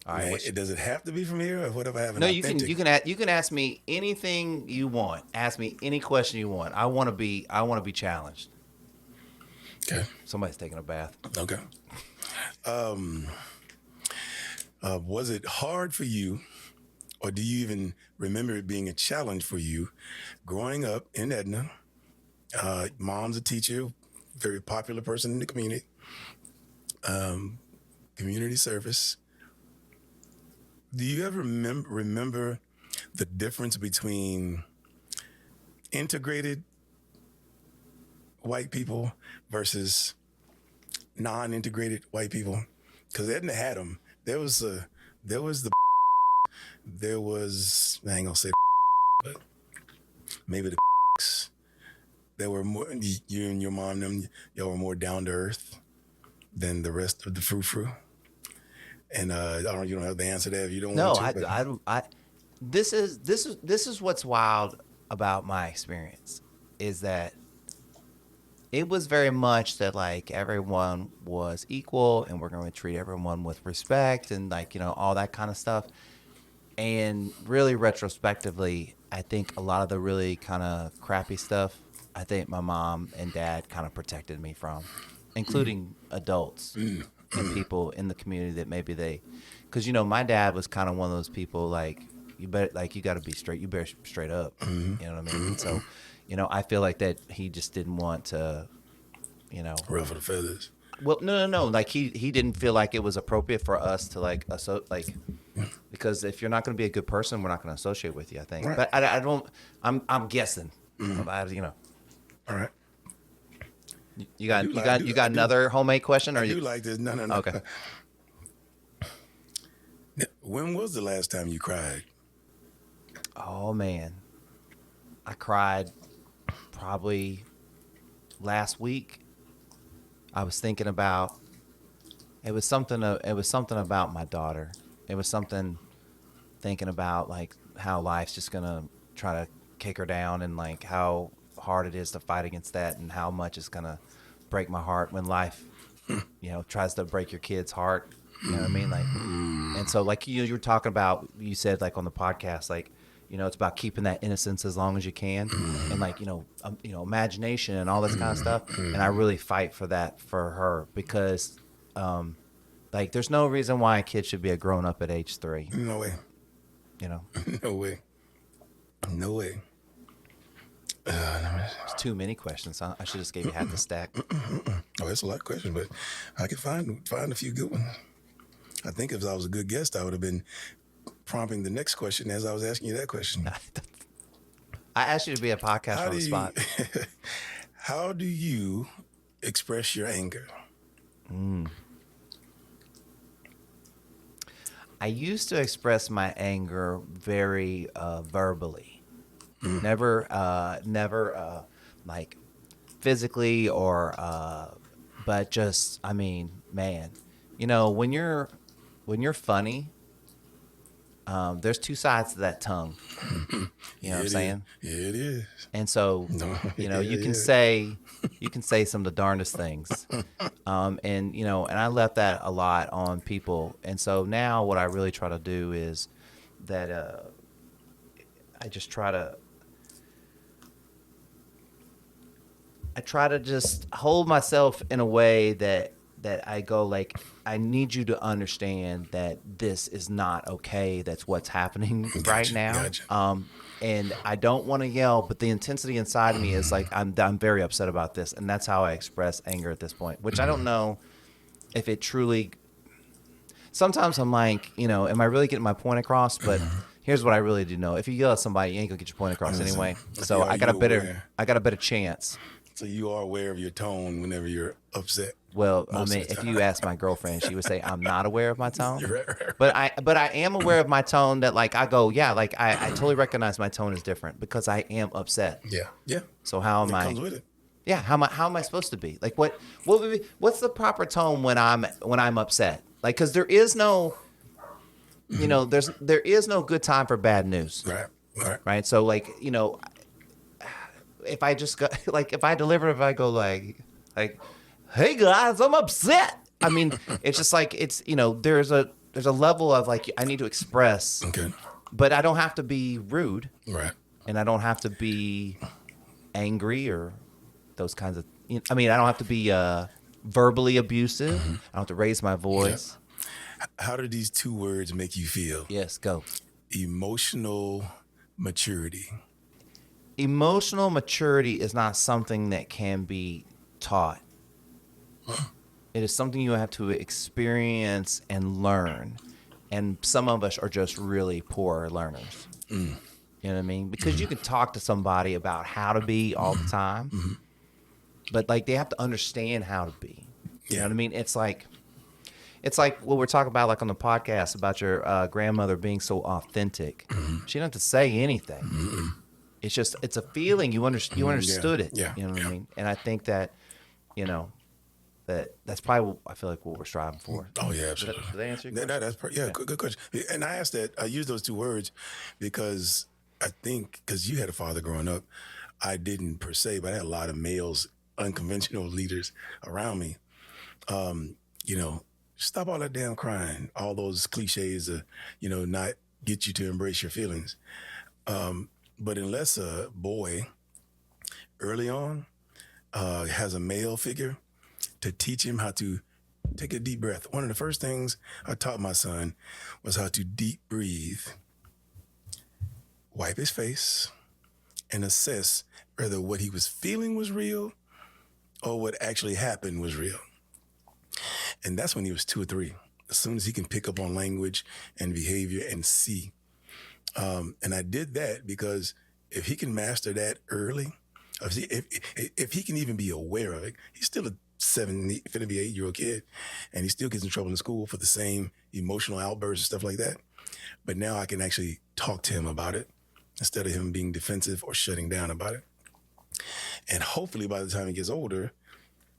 All right. Man, does it have to be from here, or what if I have an No, authentic? you can ask me anything you want. Ask me any question you want. I want to be challenged. Okay. Somebody's taking a bath. Okay. Was it hard for you, or do you even remember it being a challenge for you growing up in Edna? Mom's a teacher, very popular person in the community, community service. Do you ever remember the difference between integrated white people versus non-integrated white people? Because Edna had them. There was the, there was, I ain't gonna say, but maybe the, there were more, you and your mom, them, y'all were more down to earth than the rest of the frou-frou. And I don't, you don't have the answer to that if you don't No, want to, but I. This is what's wild about my experience is that it was very much that like everyone was equal and we're going to treat everyone with respect and like all that kind of stuff. And really retrospectively, I think a lot of the really kind of crappy stuff, I think my mom and dad kind of protected me from, including adults and people in the community that maybe because my dad was kind of one of those people like you got to be straight, you better straight up, you know what I mean? So, I feel like that he just didn't want to, ruffle the feathers. well, no. Like he didn't feel like it was appropriate for us to because if you're not going to be a good person, we're not going to associate with you. I think, Right. but I don't. I'm guessing. About, All right. You got I do another homemade question, or I do you? like this. No. Okay. When was the last time you cried? Oh man, I cried probably last week. I was thinking about it was something about my daughter. It was something thinking about like how life's just gonna try to kick her down and like how hard it is to fight against that and how much it's gonna break my heart when life tries to break your kid's heart. You know what I mean? Like, and so like you were talking about, you said like on the podcast, like, it's about keeping that innocence as long as you can, and like imagination and all this kind of stuff. And I really fight for that for her because, like, there's no reason why a kid should be a grown up at age 3. No way. No way. No way. It's too many questions. Huh? I should just gave you half the stack. Oh, that's a lot of questions, but I could find a few good ones. I think if I was a good guest, I would have been prompting the next question as I was asking you that question. I asked you to be a podcast on the spot. How do you express your anger? I used to express my anger very verbally. Never like physically or, but just, I mean, man, when you're funny, there's two sides to that tongue. You know what I'm saying? Yeah, it is. And so, you can say some of the darndest things. And I left that a lot on people. And so now what I really try to do is that, I try to just hold myself in a way that I go like, I need you to understand that this is not okay. That's what's happening right now. Gotcha. And I don't want to yell, but the intensity inside of me is like, I'm very upset about this. And that's how I express anger at this point, which I don't know if it truly, sometimes I'm like, am I really getting my point across? But here's what I really do know. If you yell at somebody, you ain't gonna get your point across anyway. So I got a better chance. So you are aware of your tone whenever you're upset. Well, I mean, if you ask my girlfriend, she would say I'm not aware of my tone. Right. But I am aware of my tone. That like I go, yeah, like I totally recognize my tone is different because I am upset. Yeah. So how am I? Comes with it. Yeah. How am I supposed to be? Like what's the proper tone when I'm upset? Like, because there is no, there is no good time for bad news. Right. So like if I just go like if I go like hey guys, I'm upset. I mean, it's just like it's there's there's a level of like I need to express, Okay. but I don't have to be rude, Right. and I don't have to be angry or those kinds of. I mean, I don't have to be verbally abusive. I don't have to raise my voice. How do these two words make you feel? Yes, go. Emotional maturity. Emotional maturity is not something that can be taught. It is something you have to experience and learn. And some of us are just really poor learners. You know what I mean? Because you can talk to somebody about how to be all the time, but like they have to understand how to be. You know what I mean? It's like what we're talking about, like on the podcast about your grandmother being so authentic. She didn't have to say anything. It's a feeling. You understood it. Yeah. You know what I mean? And I think that, you know, that's probably I feel like what we're striving for. Oh yeah, absolutely. Did I answer your question? Yeah, good question. And I asked that. I use those two words because I think because you had a father growing up, I didn't per se, but I had a lot of males, unconventional leaders around me. You know, stop all that damn crying, all those cliches, not get you to embrace your feelings. But unless a boy early on has a male figure to teach him how to take a deep breath. One of the first things I taught my son was how to deep breathe, wipe his face, and assess whether what he was feeling was real or what actually happened was real. And that's when he was 2 or 3. As soon as he can pick up on language and behavior and see. And I did that because if he can master that early, if he can even be aware of it, he's still a 8-year-old kid, and he still gets in trouble in school for the same emotional outbursts and stuff like that. But now I can actually talk to him about it instead of him being defensive or shutting down about it. And hopefully by the time he gets older,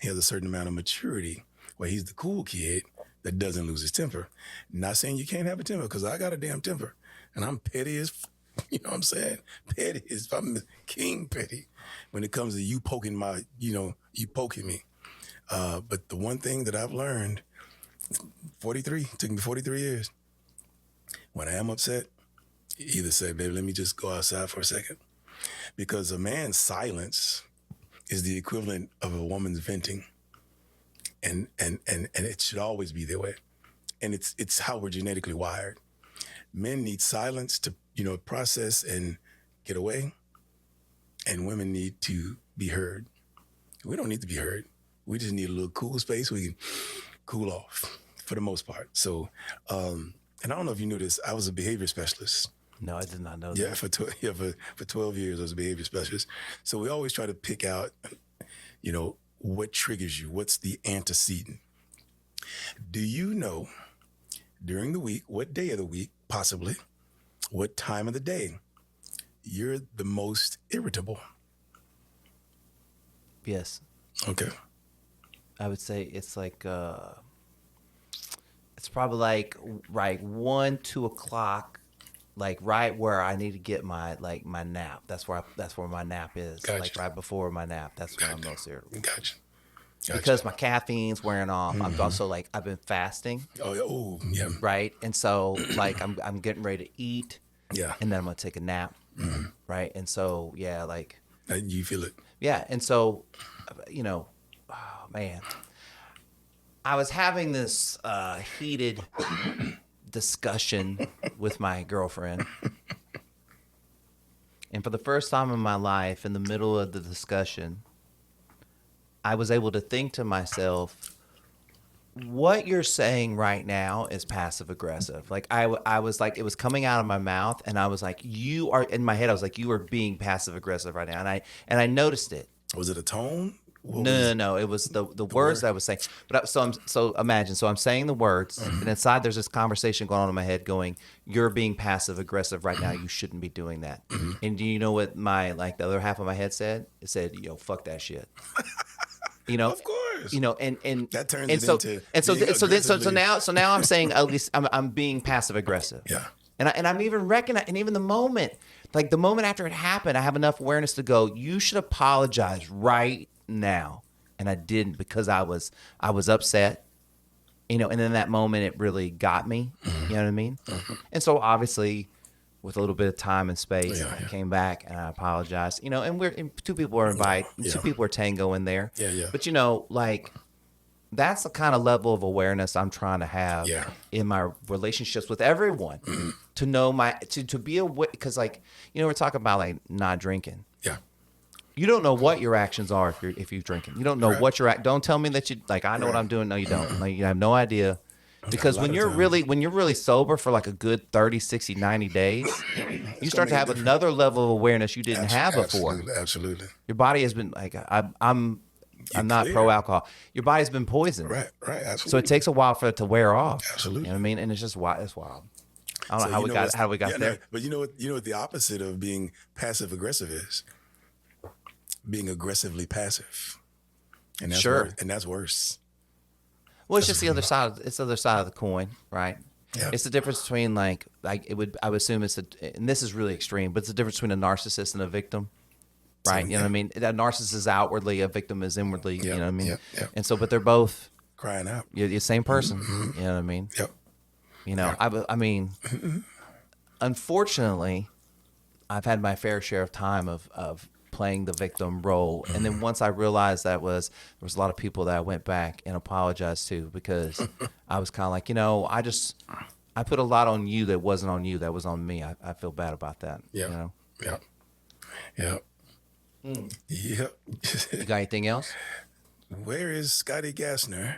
he has a certain amount of maturity where he's the cool kid that doesn't lose his temper. Not saying you can't have a temper, because I got a damn temper and I'm petty as, you know what I'm saying? Petty as, I'm king petty when it comes to you poking you poking me. But the one thing that I've learned, 43, took me 43 years. When I am upset, either say, baby, let me just go outside for a second. Because a man's silence is the equivalent of a woman's venting. And it should always be that way. And it's how we're genetically wired. Men need silence to, process and get away. And women need to be heard. We don't need to be heard. We just need a little cool space we can cool off for the most part. So, and I don't know if you knew this, I was a behavior specialist. No, I did not know Yeah, that. for 12 years I was a behavior specialist. So we always try to pick out, what triggers you? What's the antecedent? Do you know during the week, what day of the week, possibly, what time of the day you're the most irritable? Yes. Okay. I would say it's like it's probably like right 1, 2 o'clock, like right where I need to get my nap. That's where my nap is. Gotcha. Like right before my nap. That's when I'm most irritable. Gotcha. Because my caffeine's wearing off. I'm also like I've been fasting. Oh, yeah. Right, and so like I'm getting ready to eat. Yeah. And then I'm gonna take a nap. Right, and so yeah, like You feel it. yeah, and so oh man, I was having this heated discussion with my girlfriend. And for the first time in my life, in the middle of the discussion, I was able to think to myself, what you're saying right now is passive aggressive. Like I was like, it was coming out of my mouth, and I was like, you are, in my head, I was like, you are being passive aggressive right now. And I noticed it. Was it a tone? No. It was the words that I was saying. But so imagine. So I'm saying the words, and inside there's this conversation going on in my head, going, "You're being passive aggressive right now. You shouldn't be doing that." And do you know what the other half of my head said? It said, "Yo, fuck that shit." Of course. And that turns and it so into and so being so aggressively- now I'm saying at least I'm being passive aggressive. Yeah. And I'm even recognizing, and even the moment after it happened, I have enough awareness to go, you should apologize right now. And I didn't, because I was upset, you know, and in that moment, it really got me. You know what I mean? And so obviously, with a little bit of time and space, I came back and I apologized. You know, and two people were invited, two people were tango in there. Yeah. But you know, like that's the kind of level of awareness I'm trying to have in my relationships with everyone. To know to be aware, because like, you know, we're talking about like not drinking. Yeah. You don't know what your actions are if you're drinking. You don't know what your don't tell me that you like. I know what I'm doing. No, you don't. Like you have no idea. Because when you're really sober for like a good 30, 60, 90 days, you start to have another level of awareness you didn't have before. Absolutely. Your body has been like I'm not pro alcohol. Your body's been poisoned. Right. Absolutely. So it takes a while for it to wear off. Absolutely. You know what I mean? And it's just wild. It's wild. I don't know how we got there. No, but you know what the opposite of being passive aggressive is? Being aggressively passive. And that's worse. And that's worse. Well, it's just the other side. It's the other side of the coin, right? Yeah. It's the difference between I would assume and this is really extreme, but it's the difference between a narcissist and a victim, right? You know what I mean? That narcissist is outwardly, a victim is inwardly. You know what I mean? And so, but they're both crying out. You're the same person. You know what I mean? Yep. You know, I mean, unfortunately, I've had my fair share of time of playing the victim role, and then once I realized there was a lot of people that I went back and apologized to, because I was kind of like, you know, I put a lot on you that wasn't on you, that was on me. I feel bad about that. Yeah. You know? Yeah. Yep. You got anything else? Where is Scottie Gassner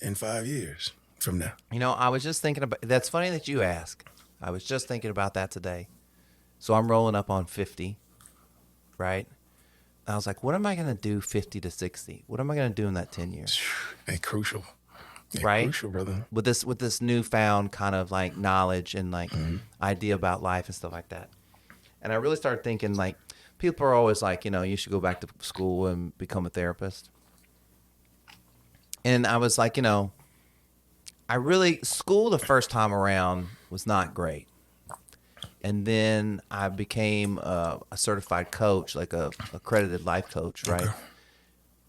in 5 years from now? You know, I was just thinking about. That's funny that you ask. I was just thinking about that today. So I'm rolling up on 50. Right? I was like, what am I going to do 50 to 60? What am I going to do in that 10 years? Ain't crucial. Right? Crucial, brother. With this newfound kind of like knowledge and like idea about life and stuff like that. And I really started thinking, like, people are always like, you know, you should go back to school and become a therapist. And I was like, you know, school the first time around was not great. And then I became a certified coach, like a accredited life coach, right? Okay.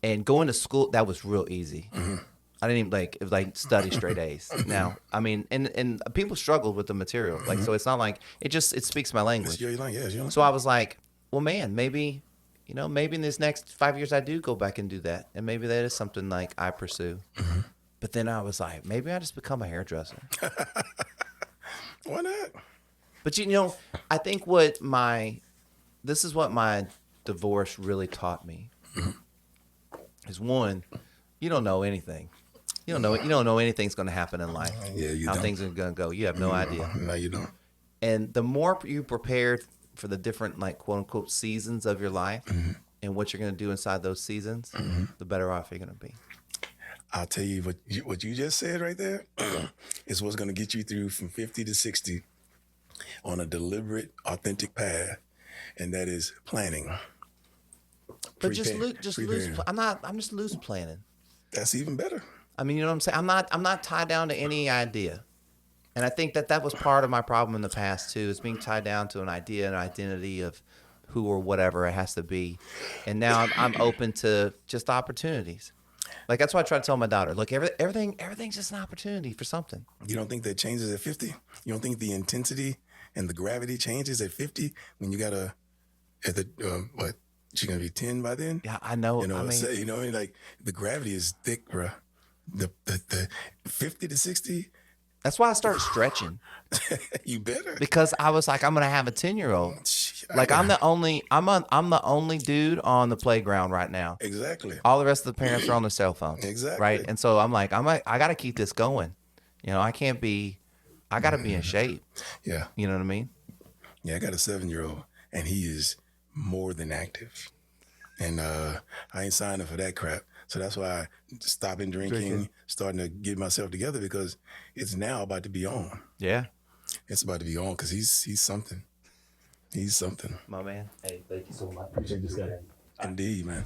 And going to school, that was real easy. I didn't even study straight A's. Now, I mean, and people struggled with the material. Like, so it's not like, it speaks my language. So I was like, well, man, maybe in this next 5 years I do go back and do that. And maybe that is something like I pursue. But then I was like, maybe I just become a hairdresser. Why not? But you know, I think this is what my divorce really taught me. Is one, you don't know anything. You don't know anything's going to happen in life. Yeah, how things are going to go. You have no idea. No, you don't. And the more you prepared for the different, like, quote unquote seasons of your life and what you're going to do inside those seasons, the better off you're going to be. I'll tell you what you just said right there is what's going to get you through from 50 to 60 on a deliberate, authentic path, and that is planning. But just loose. I'm just loose planning. That's even better. I mean, you know what I'm saying? I'm not tied down to any idea, and I think that was part of my problem in the past too, is being tied down to an idea, an identity of who or whatever it has to be. And now I'm open to just opportunities. Like, that's why I try to tell my daughter, look, everything's just an opportunity for something. You don't think that changes at 50? You don't think the intensity and the gravity changes at 50 when you got what? She's going to be 10 by then? Yeah, I know. You know, like the gravity is thick, bro. The 50 to 60. That's why I started stretching. You better. Because I was like, I'm going to have a 10-year-old. Like, I'm the only dude on the playground right now. Exactly. All the rest of the parents are on their cell phones. Exactly. Right? And so I'm like, I got to keep this going. You know, I got to be in shape. Yeah. You know what I mean? Yeah, I got a 7-year-old, and he is more than active. And I ain't signing for that crap. So that's why I stopping drinking, starting to get myself together, because it's now about to be on. Yeah. It's about to be on, because he's something. He's something. My man. Hey, thank you so much. Appreciate this guy. Indeed, man.